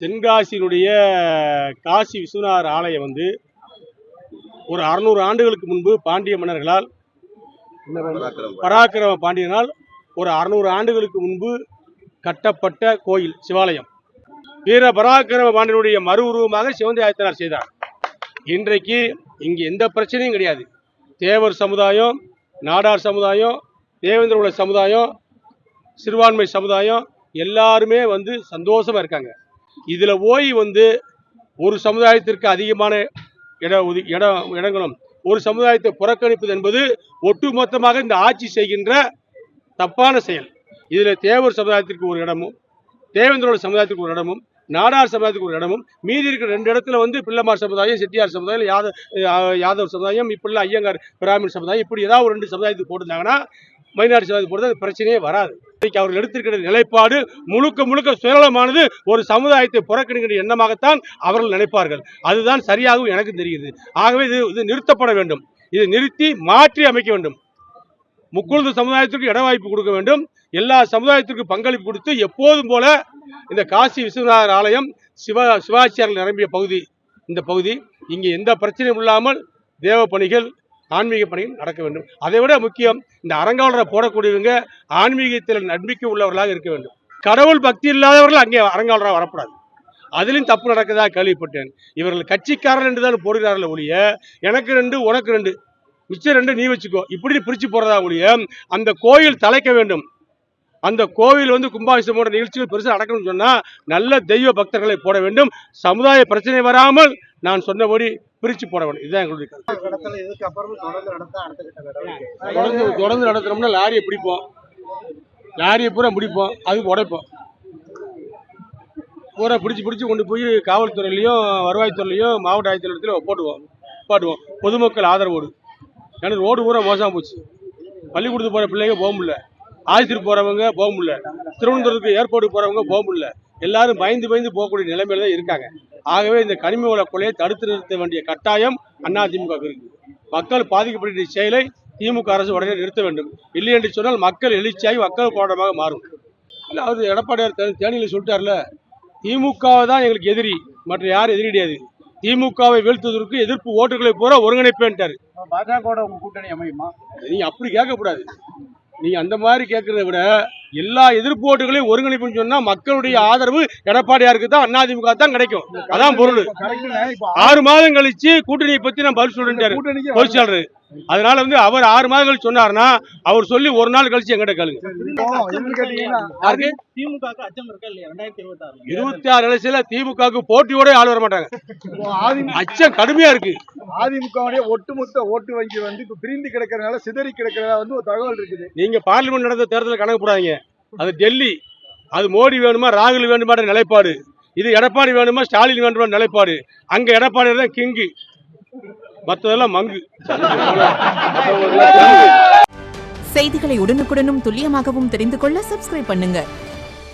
தென்காசியினுடைய காசி விஸ்வநாதர் ஆலயம் ஒரு 600 ஆண்டுகளுக்கு முன்பு பாண்டிய மன்னர்களால் பராக்கிரம பாண்டியனால் ஒரு 600 ஆண்டுகளுக்கு முன்பு கட்டப்பட்ட கோயில் சிவாலயம். வீர பராக்கிரம பாண்டியனுடைய மறு உருவமாக சிவந்தி ஆதித்தனார் செய்தார். இன்றைக்கு இங்கு எந்த பிரச்சனையும் கிடையாது. தேவர் சமுதாயம், நாடார் சமுதாயம், தேவேந்திர குல சமுதாயம், சிறுபான்மை சமுதாயம் எல்லாருமே சந்தோஷமா இருக்காங்க. இதுல போய் ஒரு சமுதாயத்திற்கு அதிகமான இடங்களும் ஒரு சமுதாயத்தை புறக்கணிப்பது என்பது ஒட்டுமொத்தமாக இந்த ஆட்சி செய்கின்ற தப்பான செயல். இதுல தேவர் சமுதாயத்திற்கு ஒரு இடமும், தேவேந்திரோட சமுதாயத்திற்கு ஒரு இடமும், நாடார் சமுதாயத்துக்கு ஒரு இடமும், மீதி இருக்கிற 2 இடத்துல பிள்ளைமார் சமுதாயம், செட்டியார் சமுதாயம், யாதவ் சமுதாயம், இப்படி ஐயங்கார் பிராமின் சமுதாயம், இப்படி ஏதாவது ஒரு 2 சமுதாயத்துக்கு போட்டிருந்தாங்கன்னா மைனாரிட்டி சமுதாயத்துக்கு போடுறது அது பிரச்சனையே வராது. அவர்கள் எடுத்திருக்கிற நிலைப்பாடு முழுக்க சுயநலமானது. ஒரு சமுதாயத்தை புறக்கணிக்கிற எண்ணமாகத்தான் அவர்கள் நினைப்பார்கள். அதுதான் சரியாகவும் எனக்கு தெரியுது. ஆகவே இது நிறுத்தப்பட வேண்டும். இதை நிறுத்தி மாற்றி அமைக்க வேண்டும். முக்குழுந்து சமுதாயத்திற்கு இட வாய்ப்பு கொடுக்க வேண்டும். எல்லா சமுதாயத்திற்கும் பங்களிப்பு கொடுத்து எப்போதும் போல இந்த காசி விஸ்வநாதர் ஆலயம் சிவாச்சாரியர்கள் நிரம்பிய பகுதி. இந்த பகுதி இங்கே எந்த பிரச்சனையும் இல்லாமல் தேவ பணிகள், ஆன்மீக பணிகள் நடக்க வேண்டும். அதை விட முக்கியம், இந்த அறங்காவலரை போடக்கூடியவங்க ஆன்மீகத்தில் நம்பிக்கை உள்ளவர்களாக இருக்க வேண்டும். கடவுள் பக்தி இல்லாதவர்கள் அங்கே அறங்காவலராக வரக்கூடாது. அதிலும் தப்பு நடக்கதாக கேள்விப்பட்டேன். இவர்கள் கட்சிக்காரர் என்று தான் போடுகிறார்கள் ஒழிய எனக்கு 2 உனக்கு 2 மிச்சம் 2 நீ வச்சுக்கோ இப்படி பிரிச்சு போறதா ஒழிய அந்த கோயில் தலைக்க வேண்டும். அந்த கோவில் கும்பாபிஷேகம் போன்ற நிகழ்ச்சிகள் பெருசாக நடக்கணும்னு சொன்னா நல்ல தெய்வ பக்தர்களை போட வேண்டும். சமுதாய பிரச்சனை வராமல் நான் சொன்னபடி பிரிச்சு போட வேண்டும். இதுதான் எங்களுடைய தொடர்ந்து நடத்துறோம்னா லாரியை பிடிப்போம், லாரியை பூரா முடிப்போம், அது உடைப்போம், பூரா பிடிச்சு கொண்டு போய் காவல்துறையிலையும் வருவாய்த்துறையிலையும் மாவட்ட ஆட்சியர்களிடத்துல போட்டுவோம். பொதுமக்கள் ஆதரவோடு. ஏன்னா ரோடு பூரா மோசமாக போச்சு. பள்ளிக்கூடத்துக்கு போகிற பிள்ளைங்க போக முடியல, ஆஸ்பத்திரிக்கு போகிறவங்க போக முடியல, திருவனந்தபுரத்துக்கு ஏர்போர்ட்டுக்கு போகிறவங்க போக முடியல. எல்லாரும் பயந்து போகக்கூடிய நிலைமையில தான் இருக்காங்க. ஆகவே இந்த கனிம வள கொலையை தடுத்து நிறுத்த வேண்டிய கட்டாயம் அதிமுக இருக்கு. மக்கள் பாதிக்கப்பட்ட செயலை திமுக அரசு உடனே நிறுத்த வேண்டும். இல்லை என்று சொன்னால் மக்கள் எழுச்சியாகி மக்கள் போராட்டமாக மாறும். இல்லை அவர் எடப்பாடியார் தேனியில் சொல்லிட்டார்ல, திமுகவை தான் எங்களுக்கு எதிரி, மற்ற யாரும் எதிரி கிடையாது. திமுகவை வீழ்த்துவதற்கு எதிர்ப்பு ஓட்டுகளை பூரா ஒருங்கிணைப்பேன்ட்டாரு. பாஜக கூட்டணி அமையுமா? நீங்க அப்படி கேட்கக்கூடாது. நீங்க அந்த மாதிரி கேட்கறத விட எல்லா எதிர்ப்பு ஓட்டுகளையும் ஒருங்கிணைப்புன்னு சொன்னா மக்களுடைய ஆதரவு எடப்பாடியாருக்கு தான், அதிமுக தான் கிடைக்கும். அதான் பொருள். 6 மாதம் கழிச்சு கூட்டணியை பத்தி நான் பதில் சொல்லிட்டாரு பொதுச்செயலாளர். அதனால அவர் 6 மாதம் கழிச்சு சொன்னாருன்னா அவர் சொல்லி ஒரு நாள் கழிச்சு எங்கிட்ட கேளுங்க. 26 எலெக்ஷன்ல திமுக போட்டியோட ஆள் வர மாட்டாங்க. அச்சம் கடுமையா இருக்கு. அதிமுக ஒட்டுமொத்த ஓட்டு வங்கி இப்ப பிரிந்து கிடக்கிறதுனால, சிதறி கிடக்கிறதா ஒரு தகவல் இருக்குது. நீங்க பார்லிமெண்ட் நடந்த தேர்தலில் கணக்கு போடாதீங்க. அது டெல்லி, அது மோடி வேணுமா ராகுல் வேணுமா நிலைப்பாடு. இது எடப்பாடி வேணுமா ஸ்டாலின் வேணுமா நிலைப்பாடு. அங்க எடப்பாடி தான் கிங்கு, மற்றதெல்லாம் மங்கு. செய்திகளை உடனுக்குடனும் துல்லியமாகவும் தெரிந்து கொள்ள சப்ஸ்கிரைப் பண்ணுங்க.